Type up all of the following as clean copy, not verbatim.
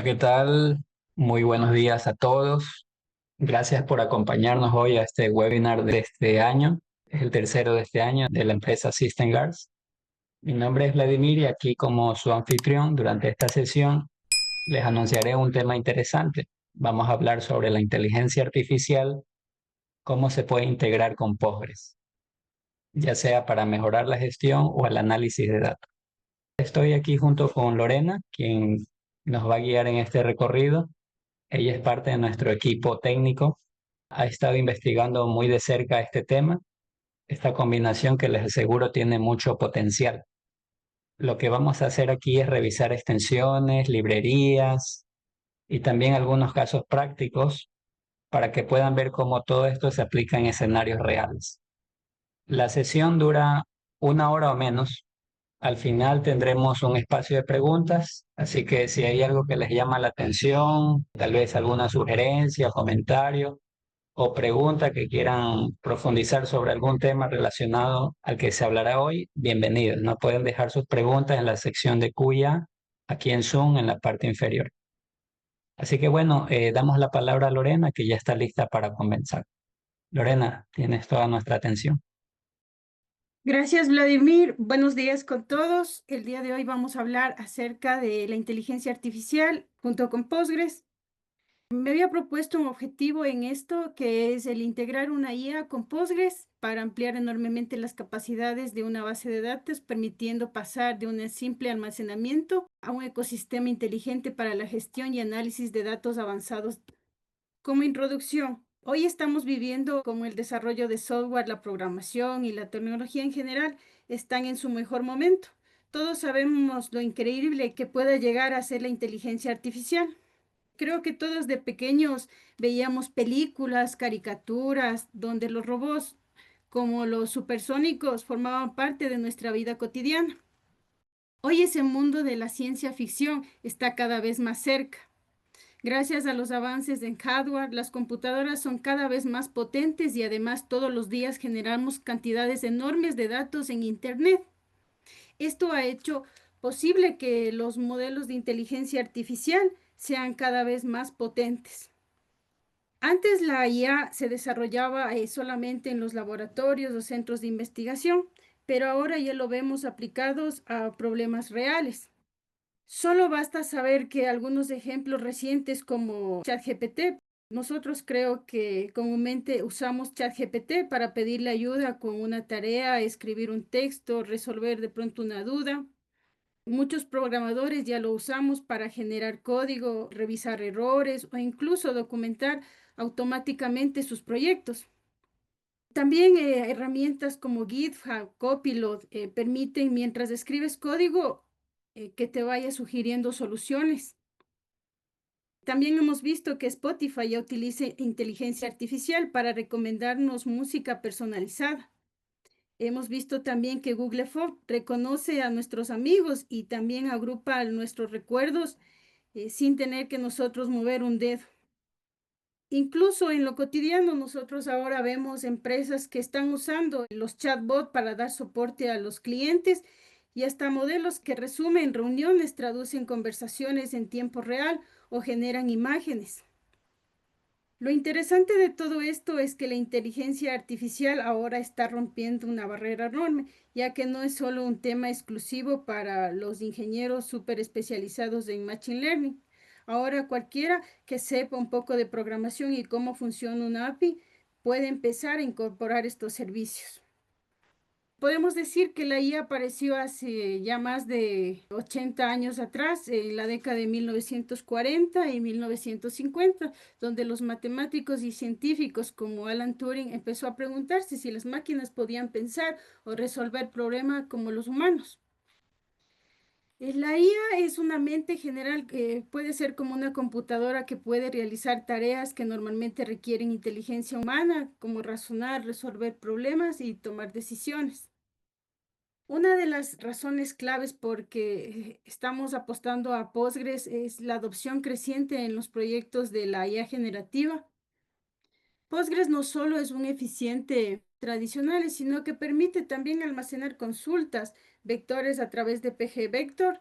Hola, ¿qué tal? Muy buenos días a todos. Gracias por acompañarnos hoy a este webinar de este año. Es el tercero de este año de la empresa System Guards. Mi nombre es Vladimir y aquí como su anfitrión durante esta sesión les anunciaré un tema interesante. Vamos a hablar sobre la inteligencia artificial, cómo se puede integrar con Postgres, ya sea para mejorar la gestión o el análisis de datos. Estoy aquí junto con Lorena, quien nos va a guiar en este recorrido. Ella es parte de nuestro equipo técnico. Ha estado investigando muy de cerca este tema, esta combinación que les aseguro tiene mucho potencial. Lo que vamos a hacer aquí es revisar extensiones, librerías y también algunos casos prácticos para que puedan ver cómo todo esto se aplica en escenarios reales. La sesión dura 1 hora o menos. Al final tendremos un espacio de preguntas, así que si hay algo que les llama la atención, tal vez alguna sugerencia, comentario o pregunta que quieran profundizar sobre algún tema relacionado al que se hablará hoy, bienvenidos. No pueden dejar sus preguntas en la sección de cuya, aquí en Zoom, en la parte inferior. Así que bueno, damos la palabra a Lorena, que ya está lista para comenzar. Lorena, tienes toda nuestra atención. Gracias, Vladimir. Buenos días con todos. El día de hoy vamos a hablar acerca de la inteligencia artificial junto con Postgres. Me había propuesto un objetivo en esto, que es el integrar una IA con Postgres para ampliar enormemente las capacidades de una base de datos, permitiendo pasar de un simple almacenamiento a un ecosistema inteligente para la gestión y análisis de datos avanzados. Como introducción, hoy estamos viviendo como el desarrollo de software, la programación y la tecnología en general están en su mejor momento. Todos sabemos lo increíble que puede llegar a ser la inteligencia artificial. Creo que todos de pequeños veíamos películas, caricaturas, donde los robots, como los supersónicos, formaban parte de nuestra vida cotidiana. Hoy ese mundo de la ciencia ficción está cada vez más cerca. Gracias a los avances en hardware, las computadoras son cada vez más potentes y además todos los días generamos cantidades enormes de datos en Internet. Esto ha hecho posible que los modelos de inteligencia artificial sean cada vez más potentes. Antes la IA se desarrollaba solamente en los laboratorios o centros de investigación, pero ahora ya lo vemos aplicados a problemas reales. Solo basta saber que algunos ejemplos recientes como ChatGPT, nosotros creo que comúnmente usamos ChatGPT para pedirle ayuda con una tarea, escribir un texto, resolver de pronto una duda. Muchos programadores ya lo usamos para generar código, revisar errores o incluso documentar automáticamente sus proyectos. También herramientas como GitHub, Copilot permiten, mientras escribes código, que te vaya sugiriendo soluciones. También hemos visto que Spotify ya utiliza inteligencia artificial para recomendarnos música personalizada. Hemos visto también que Google Phone reconoce a nuestros amigos y también agrupa nuestros recuerdos sin tener que nosotros mover un dedo. Incluso en lo cotidiano, nosotros ahora vemos empresas que están usando los chatbots para dar soporte a los clientes y hasta modelos que resumen reuniones, traducen conversaciones en tiempo real o generan imágenes. Lo interesante de todo esto es que la inteligencia artificial ahora está rompiendo una barrera enorme, ya que no es solo un tema exclusivo para los ingenieros súper especializados en Machine Learning. Ahora cualquiera que sepa un poco de programación y cómo funciona una API puede empezar a incorporar estos servicios. Podemos decir que la IA apareció hace ya más de 80 años atrás, en la década de 1940 y 1950, donde los matemáticos y científicos como Alan Turing empezó a preguntarse si las máquinas podían pensar o resolver problemas como los humanos. La IA es una mente general que puede ser como una computadora que puede realizar tareas que normalmente requieren inteligencia humana, como razonar, resolver problemas y tomar decisiones. Una de las razones claves por que estamos apostando a Postgres es la adopción creciente en los proyectos de la IA generativa. Postgres no solo es un eficiente tradicional, sino que permite también almacenar consultas, vectores a través de PG Vector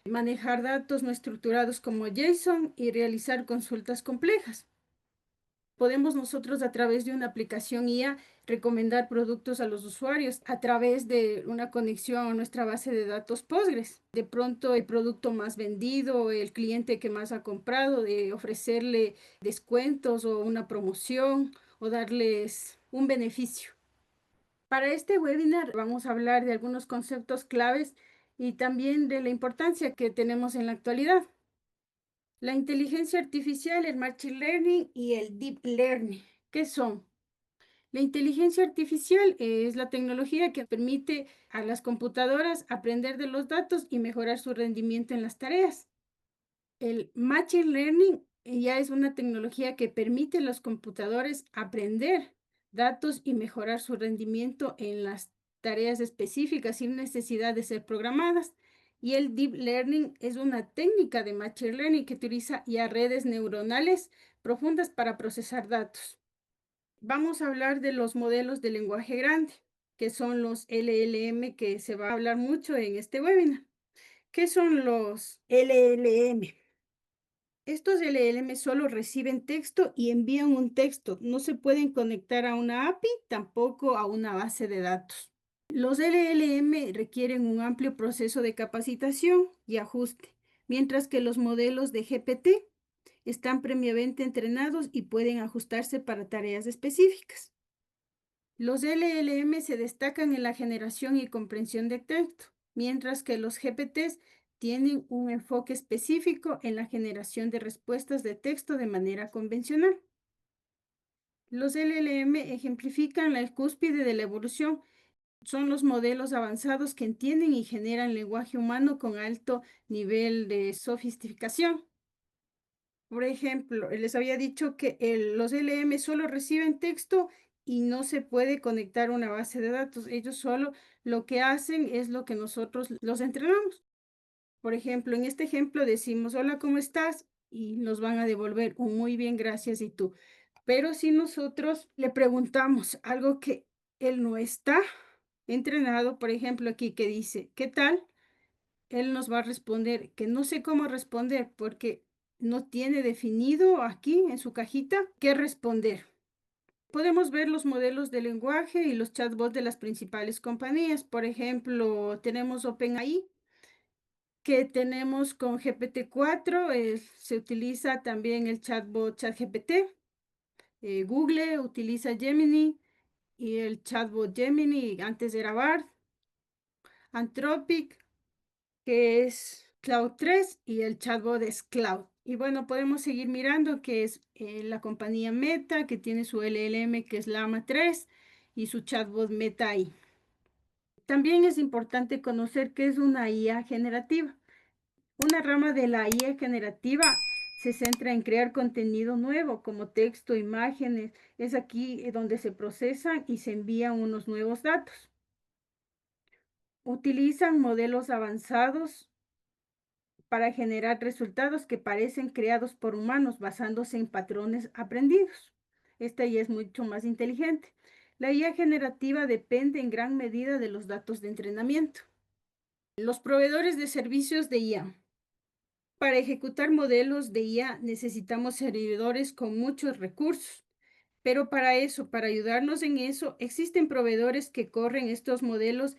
manejar datos no estructurados como JSON y realizar consultas complejas. Podemos nosotros a través de una aplicación IA recomendar productos a los usuarios a través de una conexión a nuestra base de datos Postgres. De pronto el producto más vendido, el cliente que más ha comprado, de ofrecerle descuentos o una promoción o darles un beneficio. Para este webinar vamos a hablar de algunos conceptos claves y también de la importancia que tenemos en la actualidad. La inteligencia artificial, el machine learning y el deep learning. ¿Qué son? La inteligencia artificial es la tecnología que permite a las computadoras aprender de los datos y mejorar su rendimiento en las tareas. El machine learning ya es una tecnología que permite a los computadores aprender datos y mejorar su rendimiento en las tareas específicas sin necesidad de ser programadas. Y el deep learning es una técnica de machine learning que utiliza ya redes neuronales profundas para procesar datos. Vamos a hablar de los modelos de lenguaje grande, que son los LLM, que se va a hablar mucho en este webinar. ¿Qué son los LLM? Estos LLM solo reciben texto y envían un texto. No se pueden conectar a una API, tampoco a una base de datos. Los LLM requieren un amplio proceso de capacitación y ajuste, mientras que los modelos de GPT están previamente entrenados y pueden ajustarse para tareas específicas. Los LLM se destacan en la generación y comprensión de texto, mientras que los GPTs tienen un enfoque específico en la generación de respuestas de texto de manera convencional. Los LLM ejemplifican la cúspide de la evolución. Son los modelos avanzados que entienden y generan lenguaje humano con alto nivel de sofisticación. Por ejemplo, les había dicho que los LM solo reciben texto y no se puede conectar a una base de datos. Ellos solo lo que hacen es lo que nosotros los entrenamos. Por ejemplo, en este ejemplo decimos, hola, ¿cómo estás? Y nos van a devolver un muy bien, gracias, y tú. Pero si nosotros le preguntamos algo que él no está entrenado, por ejemplo, aquí que dice, ¿qué tal? Él nos va a responder que no sé cómo responder porque no tiene definido aquí en su cajita qué responder. Podemos ver los modelos de lenguaje y los chatbots de las principales compañías. Por ejemplo, tenemos OpenAI, que tenemos con GPT-4, se utiliza también el chatbot ChatGPT. Google utiliza Gemini y el chatbot Gemini, antes era Bard. Anthropic, que es Cloud 3 y el chatbot es Cloud. Y bueno, podemos seguir mirando que es la compañía Meta, que tiene su LLM, que es Llama 3 y su chatbot Meta AI. También es importante conocer qué es una IA generativa. Una rama de la IA generativa se centra en crear contenido nuevo, como texto, imágenes. Es aquí donde se procesan y se envían unos nuevos datos. Utilizan modelos avanzados para generar resultados que parecen creados por humanos basándose en patrones aprendidos. Esta IA es mucho más inteligente. La IA generativa depende en gran medida de los datos de entrenamiento. Los proveedores de servicios de IA. Para ejecutar modelos de IA necesitamos servidores con muchos recursos, pero para eso, para ayudarnos en eso, existen proveedores que corren estos modelos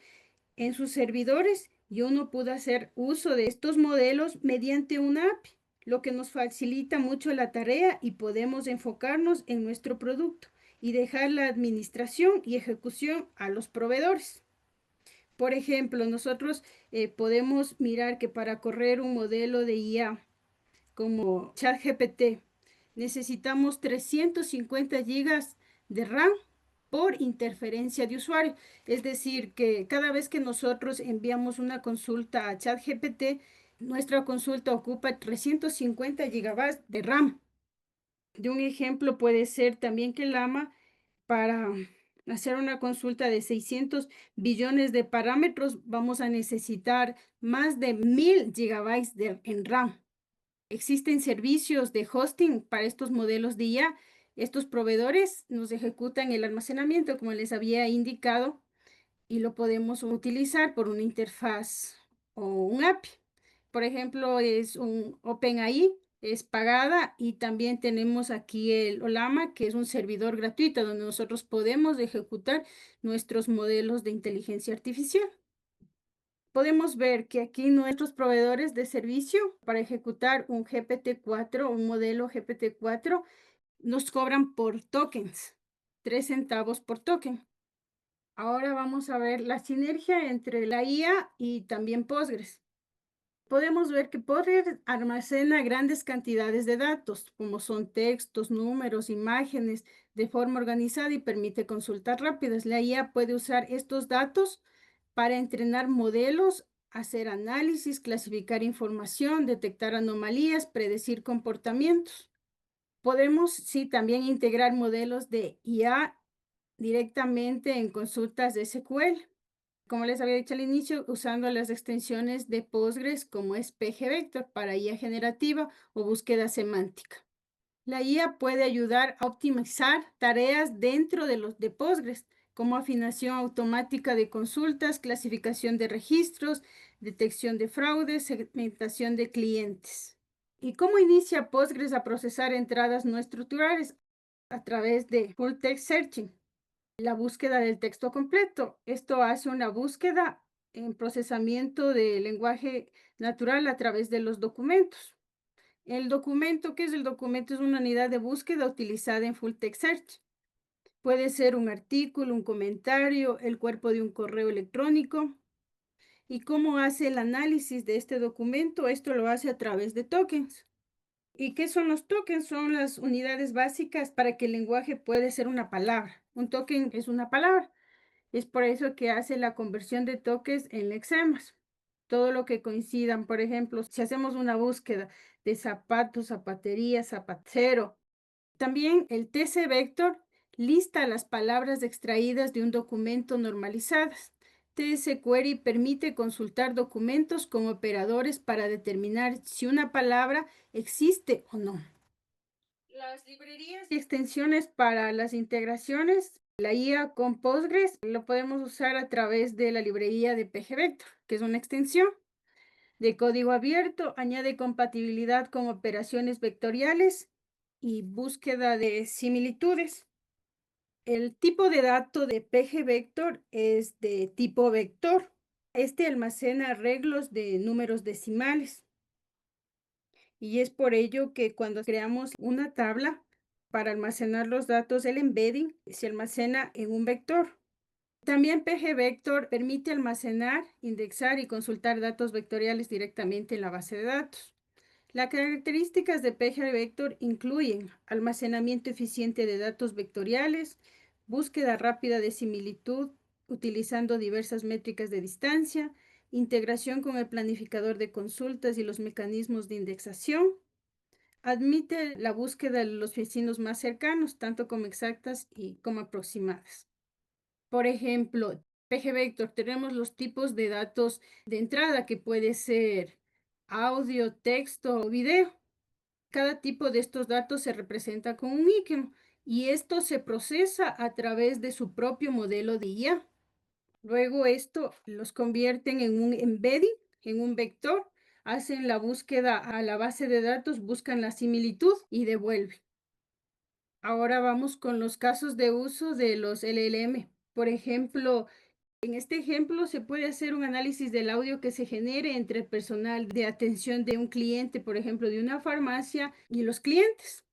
en sus servidores y uno puede hacer uso de estos modelos mediante una API, lo que nos facilita mucho la tarea y podemos enfocarnos en nuestro producto y dejar la administración y ejecución a los proveedores. Por ejemplo, nosotros podemos mirar que para correr un modelo de IA como ChatGPT necesitamos 350 gigas de RAM por interferencia de usuario. Es decir, que cada vez que nosotros enviamos una consulta a ChatGPT, nuestra consulta ocupa 350 gigabytes de RAM. De un ejemplo puede ser también que Llama, para hacer una consulta de 600 billones de parámetros, vamos a necesitar más de 1000 gigabytes en RAM. Existen servicios de hosting para estos modelos de IA. Estos proveedores nos ejecutan el almacenamiento, como les había indicado, y lo podemos utilizar por una interfaz o un API. Por ejemplo, es un OpenAI, es pagada, y también tenemos aquí el Olama, que es un servidor gratuito donde nosotros podemos ejecutar nuestros modelos de inteligencia artificial. Podemos ver que aquí nuestros proveedores de servicio para ejecutar un GPT-4, un modelo GPT-4, nos cobran por tokens, 3 centavos por token. Ahora vamos a ver la sinergia entre la IA y también Postgres. Podemos ver que Postgres almacena grandes cantidades de datos, como son textos, números, imágenes, de forma organizada y permite consultas rápidas. La IA puede usar estos datos para entrenar modelos, hacer análisis, clasificar información, detectar anomalías, predecir comportamientos. Podemos, sí, también integrar modelos de IA directamente en consultas de SQL. Como les había dicho al inicio, usando las extensiones de Postgres como es pgvector para IA generativa o búsqueda semántica. La IA puede ayudar a optimizar tareas dentro de Postgres, como afinación automática de consultas, clasificación de registros, detección de fraudes, segmentación de clientes. ¿Y cómo inicia Postgres a procesar entradas no estructurales? A través de Full Text Searching, la búsqueda del texto completo. Esto hace una búsqueda en procesamiento de lenguaje natural a través de los documentos. El documento, ¿qué es el documento? Es una unidad de búsqueda utilizada en Full Text Search. Puede ser un artículo, un comentario, el cuerpo de un correo electrónico. ¿Y cómo hace el análisis de este documento? Esto lo hace a través de tokens. ¿Y qué son los tokens? Son las unidades básicas para que el lenguaje pueda ser una palabra. Un token es una palabra. Es por eso que hace la conversión de tokens en lexemas. Todo lo que coincidan, por ejemplo, si hacemos una búsqueda de zapatos, zapatería, zapatero. También el TC Vector lista las palabras extraídas de un documento normalizadas. TS Query permite consultar documentos con operadores para determinar si una palabra existe o no. Las librerías y extensiones para las integraciones, la IA con Postgres lo podemos usar a través de la librería de pgvector, que es una extensión de código abierto, añade compatibilidad con operaciones vectoriales y búsqueda de similitudes. El tipo de dato de pgvector es de tipo vector. Este almacena arreglos de números decimales. Y es por ello que cuando creamos una tabla para almacenar los datos, el embedding se almacena en un vector. También pgvector permite almacenar, indexar y consultar datos vectoriales directamente en la base de datos. Las características de pgvector incluyen almacenamiento eficiente de datos vectoriales, búsqueda rápida de similitud utilizando diversas métricas de distancia, integración con el planificador de consultas y los mecanismos de indexación. Admite la búsqueda de los vecinos más cercanos, tanto como exactas y como aproximadas. Por ejemplo, pgvector, tenemos los tipos de datos de entrada que puede ser audio, texto o video. Cada tipo de estos datos se representa con un icono y esto se procesa a través de su propio modelo de IA. Luego esto los convierten en un embedding, en un vector, hacen la búsqueda a la base de datos, buscan la similitud y devuelven. Ahora vamos con los casos de uso de los LLM. Por ejemplo, en este ejemplo se puede hacer un análisis del audio que se genere entre el personal de atención de un cliente, por ejemplo, de una farmacia y los clientes.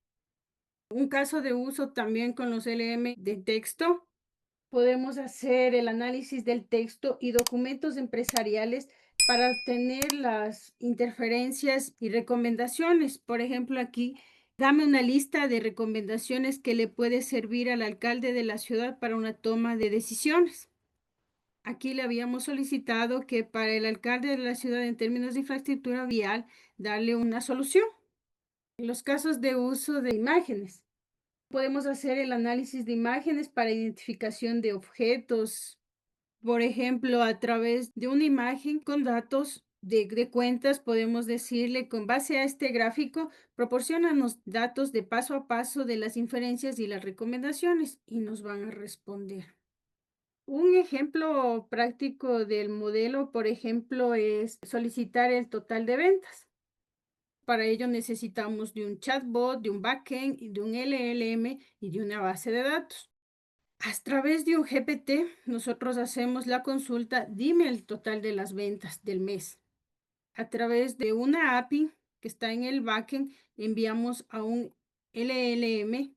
Un caso de uso también con los LM de texto. Podemos hacer el análisis del texto y documentos empresariales para obtener las interferencias y recomendaciones. Por ejemplo, aquí, dame una lista de recomendaciones que le puede servir al alcalde de la ciudad para una toma de decisiones. Aquí le habíamos solicitado que para el alcalde de la ciudad en términos de infraestructura vial, darle una solución. En los casos de uso de imágenes, podemos hacer el análisis de imágenes para identificación de objetos, por ejemplo, a través de una imagen con datos de cuentas, podemos decirle, con base a este gráfico, proporciónanos datos de paso a paso de las inferencias y las recomendaciones y nos van a responder. Un ejemplo práctico del modelo, por ejemplo, es solicitar el total de ventas. Para ello necesitamos de un chatbot, de un backend, y de un LLM y de una base de datos. A través de un GPT, nosotros hacemos la consulta, dime el total de las ventas del mes. A través de una API que está en el backend, enviamos a un LLM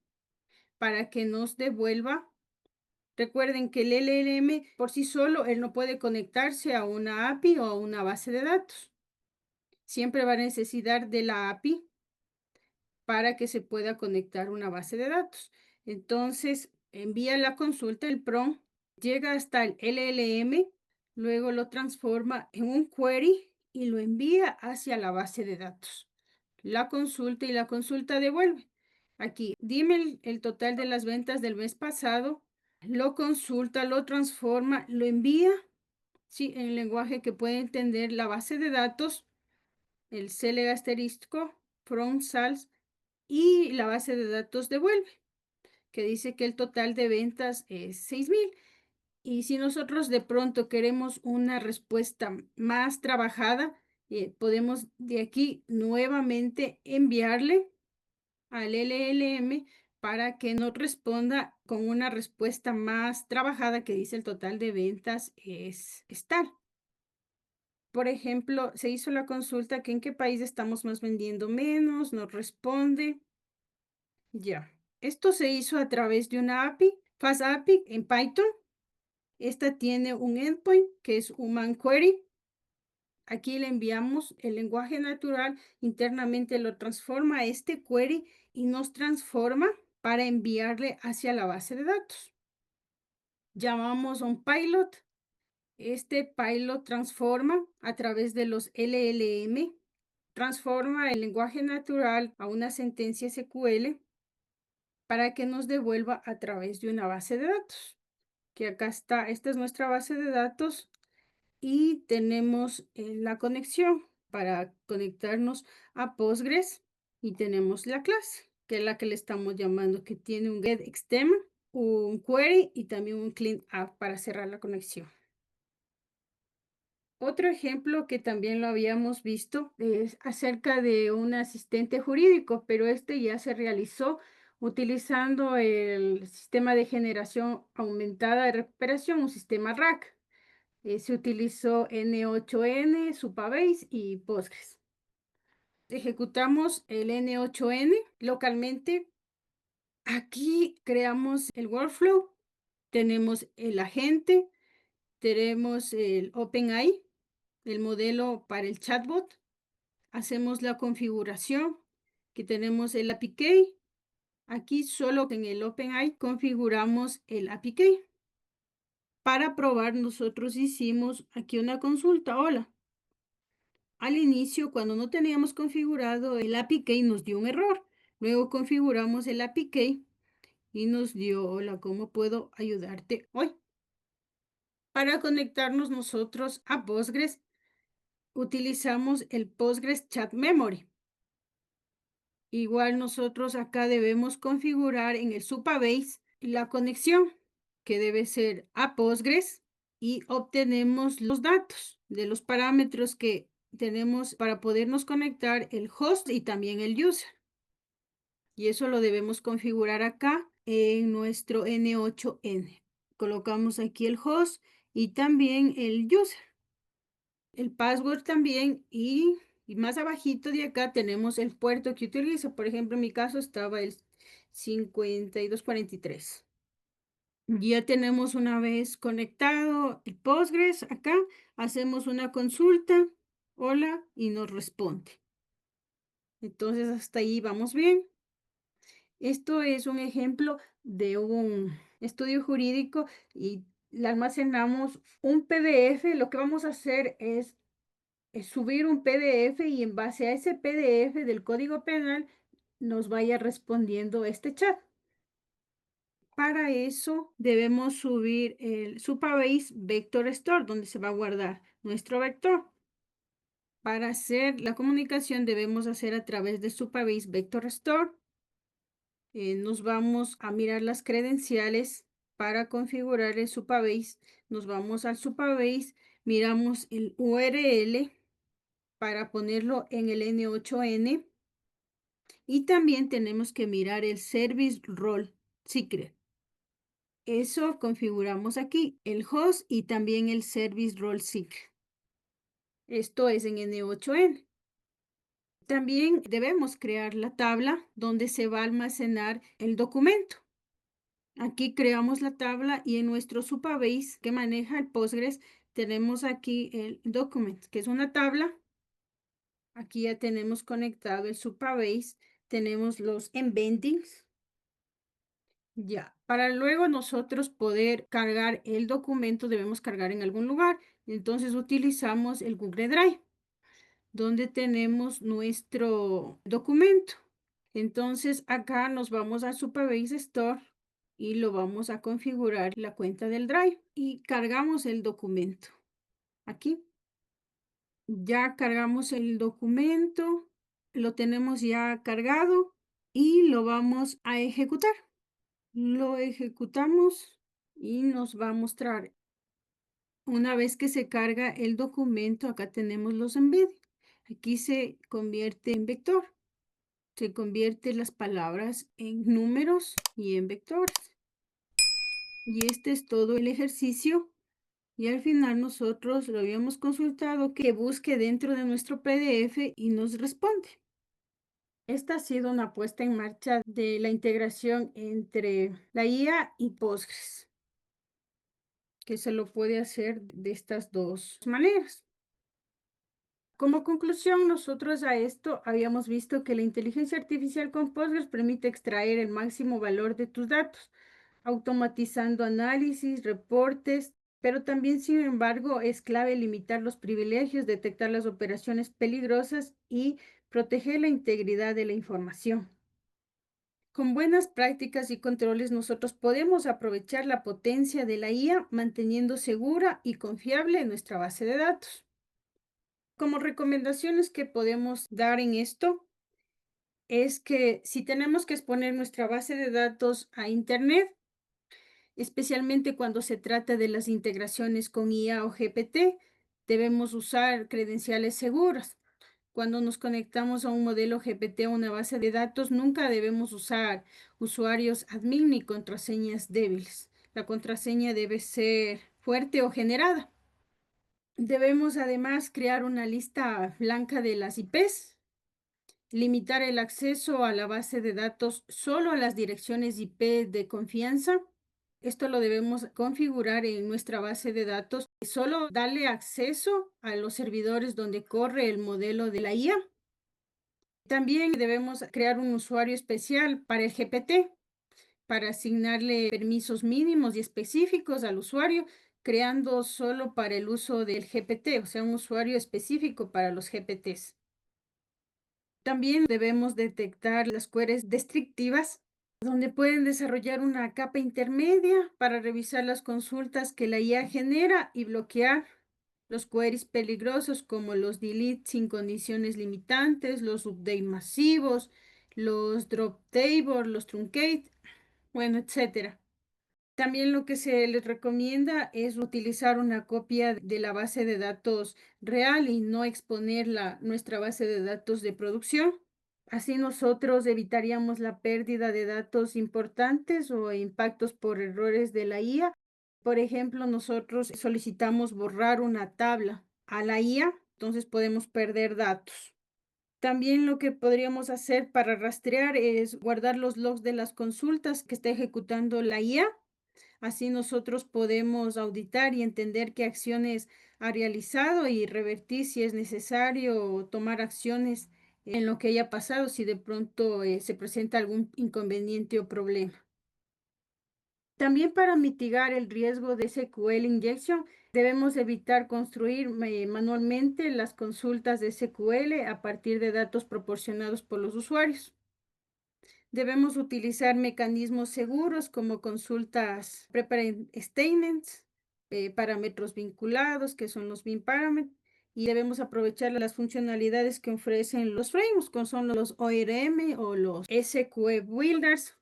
para que nos devuelva. Recuerden que el LLM por sí solo, él no puede conectarse a una API o a una base de datos. Siempre va a necesitar de la API para que se pueda conectar una base de datos. Entonces, envía la consulta, el prompt, llega hasta el LLM, luego lo transforma en un query y lo envía hacia la base de datos. La consulta y la consulta devuelve. Aquí, dime el total de las ventas del mes pasado, lo consulta, lo transforma, lo envía, sí, en lenguaje que puede entender la base de datos, el CL asterisco, from sales, y la base de datos devuelve, que dice que el total de ventas es 6,000. Y si nosotros de pronto queremos una respuesta más trabajada, podemos de aquí nuevamente enviarle al LLM para que nos responda con una respuesta más trabajada que dice el total de ventas es tal. Por ejemplo, se hizo la consulta que en qué país estamos más vendiendo menos, nos responde. Ya. Esto se hizo a través de una API, Fast API en Python. Esta tiene un endpoint que es Human Query. Aquí le enviamos el lenguaje natural, internamente lo transforma a este query y nos transforma para enviarle hacia la base de datos. Llamamos a un pilot. Este pilot transforma a través de los LLM, transforma el lenguaje natural a una sentencia SQL para que nos devuelva a través de una base de datos, que acá está, esta es nuestra base de datos y tenemos la conexión para conectarnos a Postgres y tenemos la clase, que es la que le estamos llamando, que tiene un get extend, un query y también un clean up para cerrar la conexión. Otro ejemplo que también lo habíamos visto es acerca de un asistente jurídico, pero este ya se realizó utilizando el sistema de generación aumentada de recuperación, un sistema RAC. Se utilizó N8N, Supabase y Postgres. Ejecutamos el N8N localmente. Aquí creamos el workflow, tenemos el agente, tenemos el OpenAI, el modelo para el chatbot, hacemos la configuración, que tenemos el API. Aquí solo en el OpenAI configuramos el API. Para probar nosotros hicimos aquí una consulta. Hola. Al inicio, cuando no teníamos configurado el API nos dio un error. Luego configuramos el API y nos dio, hola, ¿cómo puedo ayudarte hoy? Para conectarnos nosotros a Postgres, utilizamos el Postgres Chat Memory. Igual nosotros acá debemos configurar en el Supabase la conexión, que debe ser a Postgres, y obtenemos los datos de los parámetros que tenemos para podernos conectar, el host y también el user. Y eso lo debemos configurar acá en nuestro N8N. Colocamos aquí el host y también el user, el password también, y más abajito de acá tenemos el puerto que utilizo. Por ejemplo, en mi caso estaba el 5243. Ya tenemos una vez conectado el Postgres acá, hacemos una consulta, hola, y nos responde. Entonces hasta ahí vamos bien. Esto es un ejemplo de un estudio jurídico y le almacenamos un PDF. Lo que vamos a hacer es subir un PDF y en base a ese PDF del Código Penal nos vaya respondiendo este chat. Para eso debemos subir el Supabase Vector Store, donde se va a guardar nuestro vector. Para hacer la comunicación debemos hacer a través de Supabase Vector Store. Nos vamos a mirar las credenciales para configurar el Supabase, nos vamos al Supabase, miramos el URL para ponerlo en el N8N y también tenemos que mirar el Service Role Secret. Eso configuramos aquí, el host y también el Service Role Secret. Esto es en N8N. También debemos crear la tabla donde se va a almacenar el documento. Aquí creamos la tabla y en nuestro Supabase que maneja el Postgres tenemos aquí el document, que es una tabla. Aquí ya tenemos conectado el Supabase, tenemos los embeddings. Ya, para luego nosotros poder cargar el documento debemos cargar en algún lugar. Entonces utilizamos el Google Drive, donde tenemos nuestro documento. Entonces acá nos vamos a Supabase Store y lo vamos a configurar la cuenta del Drive y cargamos el documento. Aquí ya cargamos el documento, lo tenemos ya cargado y lo vamos a ejecutar. Lo ejecutamos y nos va a mostrar. Una vez que se carga el documento, acá tenemos los embeddings. Aquí se convierte en vector. Se convierte las palabras en números y en vectores. Y este es todo el ejercicio. Y al final nosotros lo habíamos consultado que busque dentro de nuestro PDF y nos responde. Esta ha sido una puesta en marcha de la integración entre la IA y Postgres, que se lo puede hacer de estas dos maneras. Como conclusión, nosotros a esto habíamos visto que la inteligencia artificial con Postgres permite extraer el máximo valor de tus datos, automatizando análisis, reportes, pero también, sin embargo, es clave limitar los privilegios, detectar las operaciones peligrosas y proteger la integridad de la información. Con buenas prácticas y controles, nosotros podemos aprovechar la potencia de la IA manteniendo segura y confiable nuestra base de datos. Como recomendaciones que podemos dar en esto es que si tenemos que exponer nuestra base de datos a Internet, especialmente cuando se trata de las integraciones con IA o GPT, debemos usar credenciales seguras. Cuando nos conectamos a un modelo GPT o una base de datos, nunca debemos usar usuarios admin ni contraseñas débiles. La contraseña debe ser fuerte o generada. Debemos además crear una lista blanca de las IPs, limitar el acceso a la base de datos solo a las direcciones IP de confianza. Esto lo debemos configurar en nuestra base de datos. Solo darle acceso a los servidores donde corre el modelo de la IA. También debemos crear un usuario especial para el GPT, para asignarle permisos mínimos y específicos al usuario, creando solo para el uso del GPT, o sea, un usuario específico para los GPTs. También debemos detectar las queries destructivas, donde pueden desarrollar una capa intermedia para revisar las consultas que la IA genera y bloquear los queries peligrosos como los delete sin condiciones limitantes, los update masivos, los drop table, los truncate, bueno, etcétera. También lo que se les recomienda es utilizar una copia de la base de datos real y no exponer nuestra base de datos de producción. Así nosotros evitaríamos la pérdida de datos importantes o impactos por errores de la IA. Por ejemplo, nosotros solicitamos borrar una tabla a la IA, entonces podemos perder datos. También lo que podríamos hacer para rastrear es guardar los logs de las consultas que está ejecutando la IA. Así nosotros podemos auditar y entender qué acciones ha realizado y revertir si es necesario o tomar acciones en lo que haya pasado si de pronto se presenta algún inconveniente o problema. También para mitigar el riesgo de SQL injection, debemos evitar construir manualmente las consultas de SQL a partir de datos proporcionados por los usuarios. Debemos utilizar mecanismos seguros como consultas preparent statements, parámetros vinculados, que son los bin parameters, y debemos aprovechar las funcionalidades que ofrecen los frameworks, como son los ORM o los SQL Builders.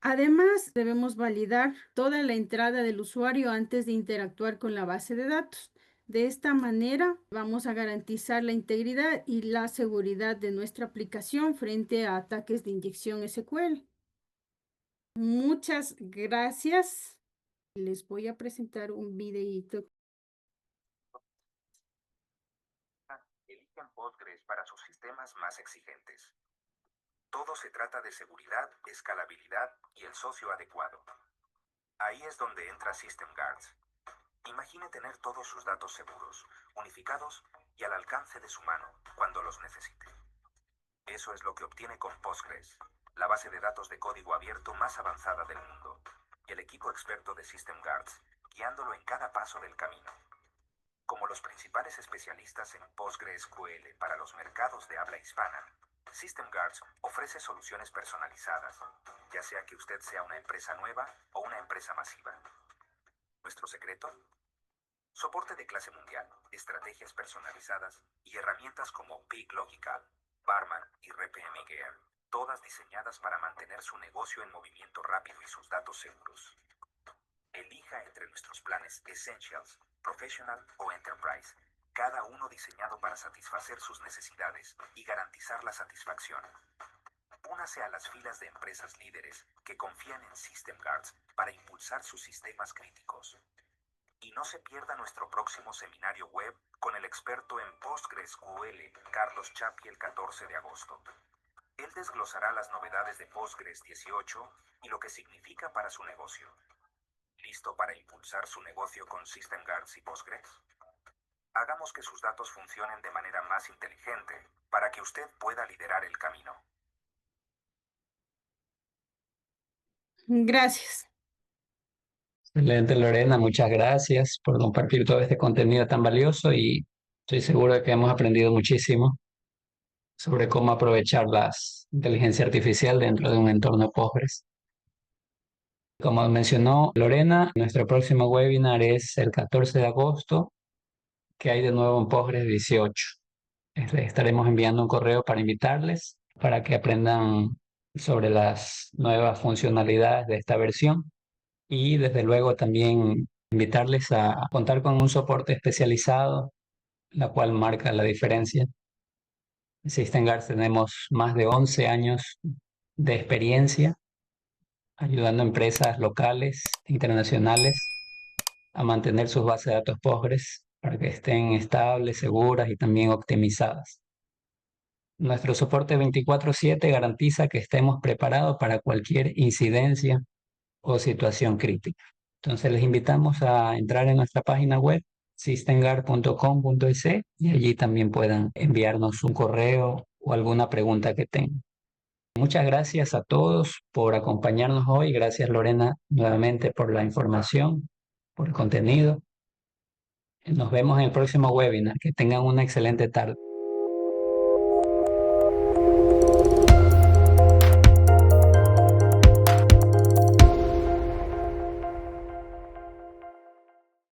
Además, debemos validar toda la entrada del usuario antes de interactuar con la base de datos. De esta manera, vamos a garantizar la integridad y la seguridad de nuestra aplicación frente a ataques de inyección SQL. Muchas gracias. Les voy a presentar un videíto. Elijan Postgres para sus sistemas más exigentes. Todo se trata de seguridad, escalabilidad y el socio adecuado. Ahí es donde entra System Guards. Imagine tener todos sus datos seguros, unificados y al alcance de su mano cuando los necesite. Eso es lo que obtiene con Postgres, la base de datos de código abierto más avanzada del mundo, y el equipo experto de System Guards guiándolo en cada paso del camino. Como los principales especialistas en PostgreSQL para los mercados de habla hispana, System Guards ofrece soluciones personalizadas, ya sea que usted sea una empresa nueva o una empresa masiva. ¿Nuestro secreto? Soporte de clase mundial, estrategias personalizadas y herramientas como Peak Logical, Barman y RPM Gear, todas diseñadas para mantener su negocio en movimiento rápido y sus datos seguros. Elija entre nuestros planes Essentials, Professional o Enterprise, cada uno diseñado para satisfacer sus necesidades y garantizar la satisfacción. Únase a las filas de empresas líderes que confían en System Guards para impulsar sus sistemas críticos. Y no se pierda nuestro próximo seminario web con el experto en PostgreSQL, Carlos Chapi, el 14 de agosto. Él desglosará las novedades de Postgres 18 y lo que significa para su negocio. ¿Listo para impulsar su negocio con System Guards y Postgres? Hagamos que sus datos funcionen de manera más inteligente para que usted pueda liderar el camino. Gracias. Excelente, Lorena, muchas gracias por compartir todo este contenido tan valioso y estoy seguro de que hemos aprendido muchísimo sobre cómo aprovechar las inteligencia artificial dentro de un entorno Postgres. Como mencionó Lorena, nuestro próximo webinar es el 14 de agosto, que hay de nuevo en Postgres 18. Les estaremos enviando un correo para invitarles, para que aprendan sobre las nuevas funcionalidades de esta versión y desde luego también invitarles a contar con un soporte especializado, la cual marca la diferencia. En SystemGuard tenemos más de 11 años de experiencia ayudando a empresas locales e internacionales a mantener sus bases de datos Postgres para que estén estables, seguras y también optimizadas. Nuestro soporte 24/7 garantiza que estemos preparados para cualquier incidencia o situación crítica. Entonces les invitamos a entrar en nuestra página web systemguard.com.es y allí también puedan enviarnos un correo o alguna pregunta que tengan. Muchas gracias a todos por acompañarnos hoy. Gracias, Lorena, nuevamente por la información, por el contenido. Nos vemos en el próximo webinar. Que tengan una excelente tarde.